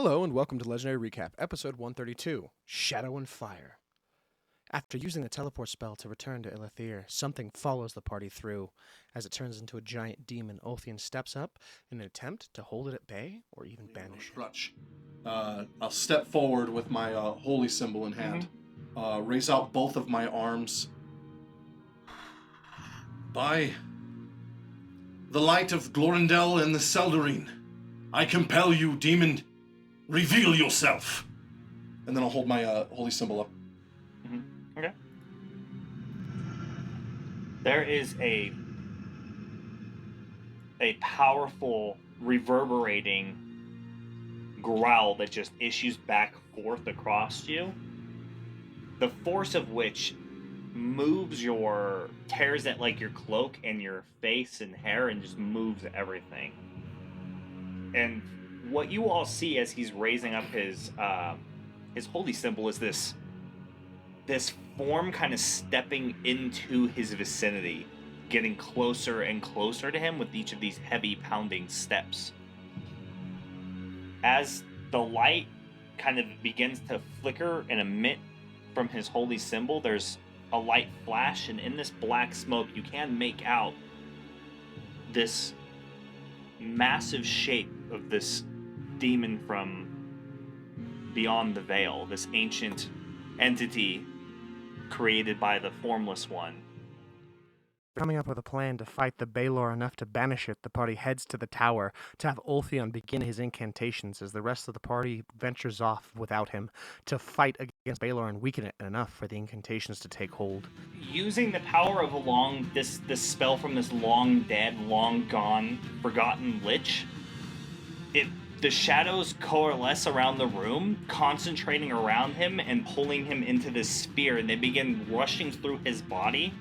Hello and welcome to Legendary Recap, episode 132, Shadow and Fire. After using the teleport spell to return to Ilithir, something follows the party through. As it turns into a giant demon, Ulthian steps up in an attempt to hold it at bay or even banish it. Crutch. I'll step forward with my holy symbol in hand. Raise out both of my arms. By the light of Glorindel and the Seldarine, I compel you, demon, reveal yourself. And then I'll hold my holy symbol up. Okay. There is a powerful, reverberating growl that just issues back forth across you, the force of which tears at like your cloak and your face and hair and just moves everything. And what you all see as he's raising up his holy symbol is this form kind of stepping into his vicinity, getting closer and closer to him with each of these heavy pounding steps. As the light kind of begins to flicker and emit from his holy symbol, there's a light flash, and in this black smoke you can make out this massive shape of this demon from beyond the veil, this ancient entity created by the Formless One. Coming up with a plan to fight the Baelor enough to banish it, the party heads to the tower to have Ulthian begin his incantations as the rest of the party ventures off without him to fight against Baelor and weaken it enough for the incantations to take hold. Using the power of this spell from this long dead, long gone, forgotten lich, the shadows coalesce around the room, concentrating around him and pulling him into this sphere, and they begin rushing through his body,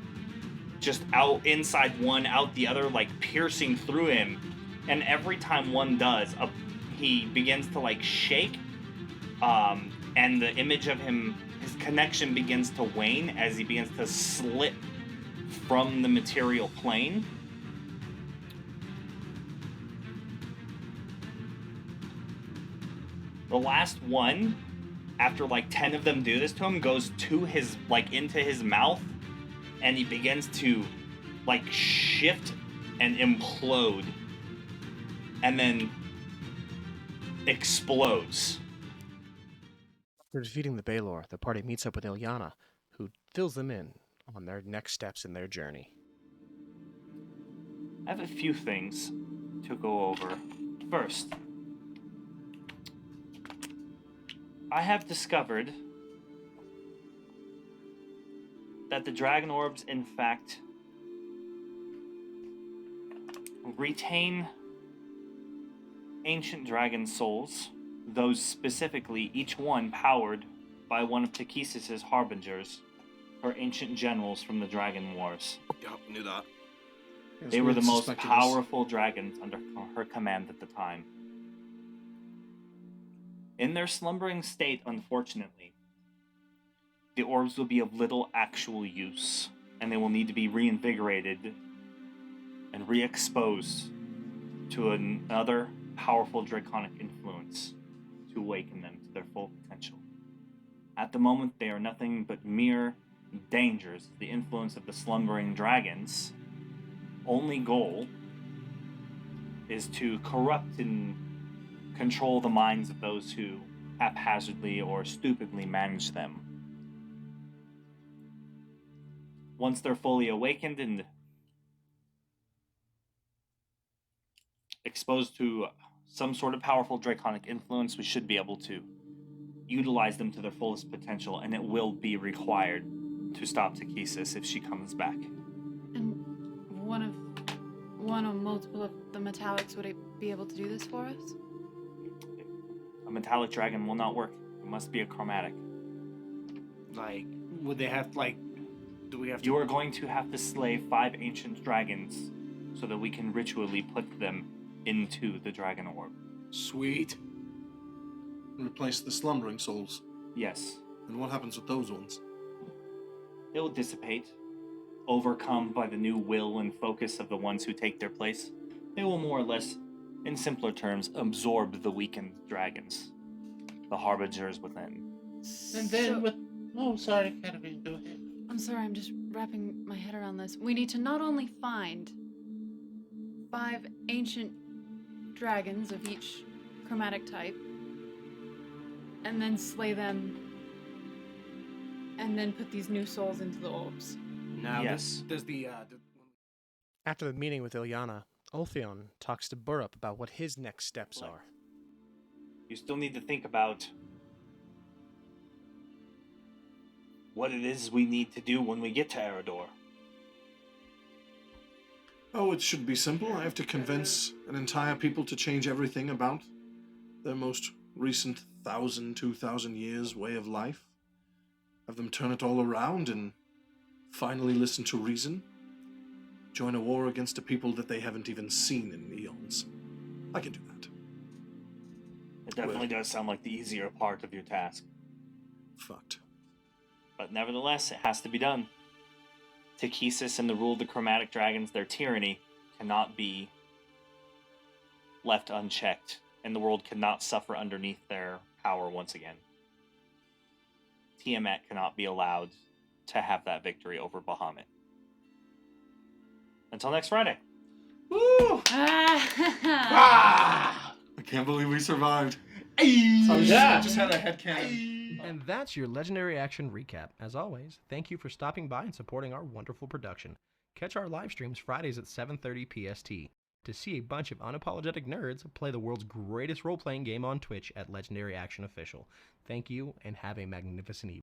just out inside one, out the other, like piercing through him. And every time one does, he begins to like shake, and the image of him, his connection begins to wane as he begins to slip from the material plane. The last one, after like 10 of them do this to him, goes to his, like, into his mouth, and he begins to, like, shift and implode, and then explodes. After defeating the Baelor, the party meets up with Ilyana, who fills them in on their next steps in their journey. I have a few things to go over. First, I have discovered that the dragon orbs, in fact, retain ancient dragon souls, those specifically, each one powered by one of Takisis's harbingers, her ancient generals from the Dragon Wars. Yep, knew that. They were the most powerful dragons under her command at the time. In their slumbering state, unfortunately, the orbs will be of little actual use, and they will need to be reinvigorated and re-exposed to another powerful draconic influence to awaken them to their full potential. At the moment, they are nothing but mere dangers. The influence of the slumbering dragon's only goal is to corrupt and control the minds of those who haphazardly or stupidly manage them. Once they're fully awakened and exposed to some sort of powerful draconic influence, we should be able to utilize them to their fullest potential, and it will be required to stop Takisis if she comes back. And one or multiple of the metallics, would it be able to do this for us? A metallic dragon will not work. It must be a chromatic. Like, would they have, like, do we have to... You are going to have to slay 5 ancient dragons so that we can ritually put them into the dragon orb. Sweet. Replace the slumbering souls. Yes. And what happens with those ones? They will dissipate, overcome by the new will and focus of the ones who take their place. They will more or less, in simpler terms, absorb the weakened dragons. the harbingers within. And then So- with... Oh, sorry, Katarina, go ahead. I'm sorry, I'm just wrapping my head around this. We need to not only find 5 ancient dragons of each chromatic type, and then slay them, and then put these new souls into the orbs. Now, Yes. does the After the meeting with Ilyana, Ulthion talks to Burrup about what his next steps are. You still need to think about what it is we need to do when we get to Eridor. Oh, it should be simple. I have to convince an entire people to change everything about their most recent 1,000, 2,000 years way of life. Have them turn it all around and finally listen to reason. Join a war against a people that they haven't even seen in eons. I can do that. It definitely does sound like the easier part of your task. Fucked. But nevertheless, it has to be done. Takesis and the rule of the chromatic dragons, their tyranny, cannot be left unchecked, and the world cannot suffer underneath their power once again. Tiamat cannot be allowed to have that victory over Bahamut. Until next Friday. Woo! Ah! I can't believe we survived. Yeah. Just had a headcanon. And that's your Legendary Action recap. As always, thank you for stopping by and supporting our wonderful production. Catch our live streams Fridays at 7:30 PST to see a bunch of unapologetic nerds play the world's greatest role-playing game on Twitch at Legendary Action Official. Thank you, and have a magnificent evening.